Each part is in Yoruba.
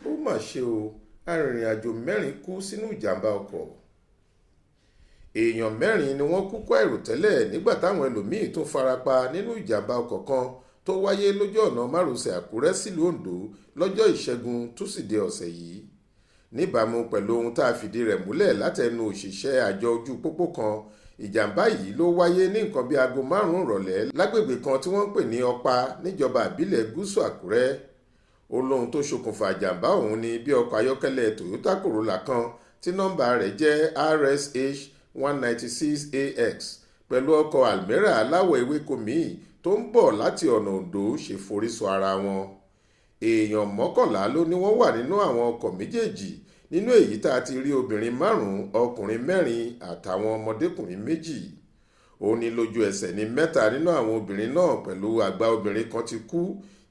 ó mà ṣe o, arìnrìn-àjò mẹ́rin kú sínú ìjàmbá ọkọ̀. Èèyàn mẹ́rin ni wọ́n kú kú àìròtẹ́lẹ̀ nígbà táwọn ẹlòmíín tún farapa nínú ìjàmbá ọkọ̀ kan tó wáyé lójú ọ̀nà márosẹ̀ Àkúrẹ́ sílùú Oǹdó lọ́jọ́ Ìṣẹ́gun túsídẹ̀ẹ́ ọ̀sẹ̀ yìí. Níbàámu pẹ̀lú ohun tá a fìdí rẹ̀ múlẹ̀ látẹnu òṣìṣẹ́ àjọ ojú pópó kan, ìjàmbá yìí ló wáyé ní nǹkan bíi aago 5 ìrọ̀lẹ́ lágbègbè kan tí wọ́n ń pè ní Ọ̀pá níjọba ìbílẹ̀ Gúúsù Àkúrẹ́. Ó lóhun tó ṣokùnfà ìjàmbá ọ̀hún ni bí ọkọ̀ ayọ́kẹ́lẹ́ Toyota Corolla kan tí nọ́mbà rẹ̀ jẹ́ RSH 196AX pẹ̀lú ọkọ̀ Almera aláwọ̀ ewéko míì tó ń bọ̀ láti ọ̀nà Oǹdó ṣe forí sọ ara wọn. Èèyàn 11 ló ní wọ́n wà nínú àwọn ọkọ̀ méjèèjì, nínú èyí tá a ti rí obìnrin 5, ọkùnrin 4 àtàwọn ọmọdékùnrin 2. Ó ní lójú ẹsẹ̀ ní 3 nínú àwọn obìnrin náà pẹ̀lú àgbà obìnrin kan ti kú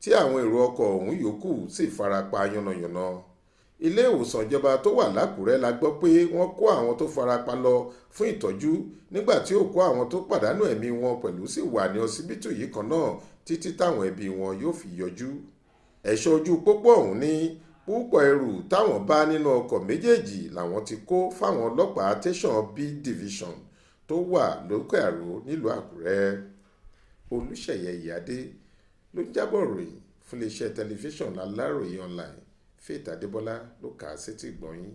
tí àwọn èrò ọkọ̀ ọ̀hún yòókù sì farapa yánnayànna. Ilé ìwòsàn ìjọba tó wà l'Ákúrẹ́ la gbọ́ pé wọ́n kó àwọn tó farapa lọ fún ìtọ́jú nígbà tí òkú àwọn tó pàdánù ẹ̀mí wọn pẹ̀lú sì wà ní ọsibítù yìí kan náà títí táwọn ẹbí wọn yóò fi yọjú. Ẹ̀ṣọ́ ojú pópó ọ̀hún ní púpọ̀ ẹrù táwọn bá nínú ọkọ̀ méjèèjì làwọn ti kó fáwọn ọlọ́pàá tẹ̀sán B division tó wà lókè àró nílùú Àkúrẹ́. Olúṣèyẹ Ìyádé ló ń jábọ̀ ròyìn fún iléeṣẹ́ tẹlifíṣàn Aláròyé online. Faith Adébọ́lá ló kà á sétí ìgbọ́ yín.